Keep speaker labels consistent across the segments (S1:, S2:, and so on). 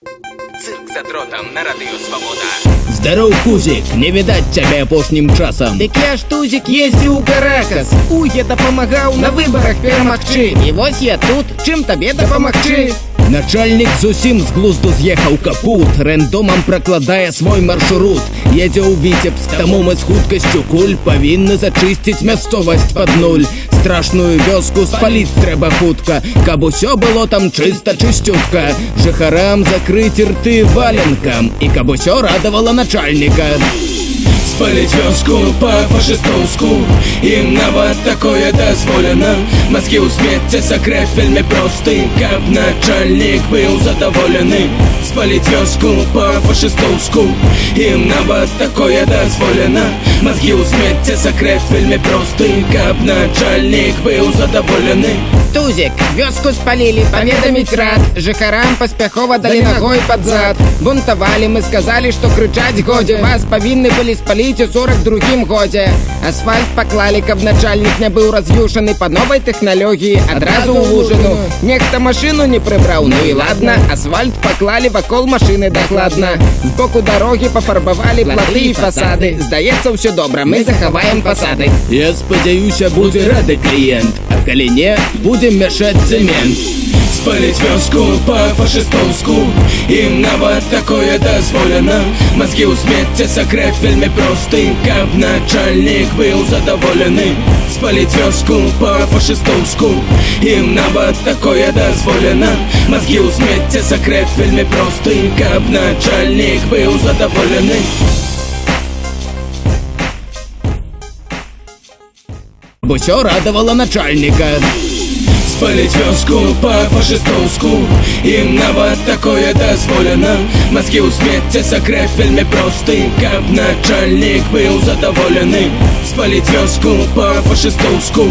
S1: Цирк за дротом на Радіо Свобода.
S2: Здоров, Кузик, не видать тебя апошнім часом.
S3: Дык я ж, Тузик, ездзіў у Каракас. Я дапамагаў на выбарах перамагчы. І вось я тут, чым табе дапамагчы?
S2: Начальник зусім з глузду з'ехаў капут, рэндомам пракладае свой маршрут. Едзе ў Віцебск, таму мы з хуткасцю куль павінны зачысціць мясцовасць пад нуль. Страшную вёску спаліць трэба хутка, каб усё было там чыста чысцютка. Жыхарам закрыць рты валенкам, і каб усё радавала начальніка.
S4: Спалить вёску по-фашистовску, им нават такое дозволено. Мозги у смецця сакрэт вельмі просты, каб начальник был задоволены. Спалить вёску по-фашистовску, им нават такое дозволено. Мозги у смецця сакрэт вельмі просты, каб начальник был задоволены.
S3: Тузик, вёску спалілі, паведаміць рад. Жыхарам паспяхова далі ногой пад зад. Бунтавалі, мы сказалі, што крычаць годзе. Вас павінны былі спаліць у 42-м годзе. Асфальт паклалі, каб начальнік не быў раз'юшаны па новай тэхналогіі, адразу ў лужыну. Нехта машыну не прыбраў, ну і ладна. Асфальт паклалі вакол машыны дакладна. З боку дарогі пафарбавалі платы і фасады. Здаецца, ўсё добра, мы захаваем фасады.
S2: Я спадзяюся, будзе рады кліент, а калі не, будем мяшаць цэмент.
S4: Спалить вёску по-фашистовску, им нават такое дозволено. Мозги у смецця сакрэт вельмі просты, каб начальник был задоволены. Спалить вёску по-фашистовску, им нават такое дозволено. Мозги у смецця сакрэт вельмі просты, каб начальник был задоволены.
S2: Бо усё радавала начальніка.
S4: Спалить вёску по-фашистовску, им нават такое дозволено. Мозги у смецця сакрэт вельмі просты, каб начальник был задоволены. Спалить вёску по-фашистовску.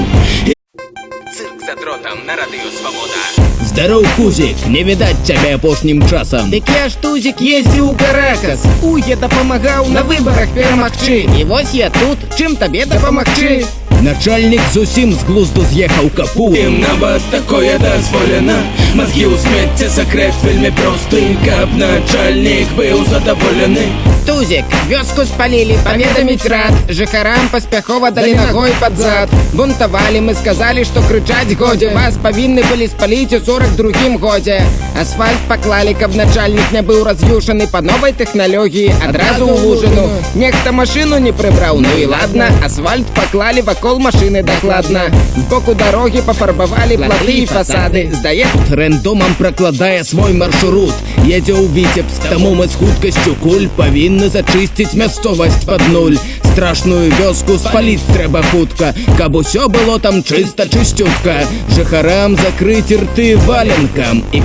S1: Цирк за дротом на Радіо Свобода.
S2: Здоров, Кузик, не видать тебя апошнім часом.
S3: Дык я ж, Тузик, ездзіў у Каракас. Я дапамагаў на выбарах перамагчы. І вось я тут, чым табе дапамагчы?
S2: Начальник зусім з глузду з'ехаў капут.
S4: Им нават такое дозволено. Мозги у смецця сакрэт вельмі просты, каб начальник был задоволены.
S3: Тузик, вёску спалілі, паведаміць рад. Жыхарам паспяхова далі ногой пад зад. Бунтавалі, мы сказалі, што крычаць годзе. Вас павінны былі спаліць у 42-м годзе. Асфальт паклалі, каб начальнік не быў раз'юшаны па новай тэхналогіі, адразу ў лужыну. Нехта машыну не прыбраў, ну і ладна. Асфальт паклалі вакол машыны дакладна. З боку дарогі пафарбавалі платы і фасады. Здаецца,
S2: Рэндомам пракладае свой маршрут. Едзе ў Віцебск, таму мы з хуткасцю куль павінны зачысціць мясцовасць пад нуль. Страшную вёску спаліць трэба хутка, каб усё было там чыста чысцютка. Жыхарам закрыць рты валенкам, і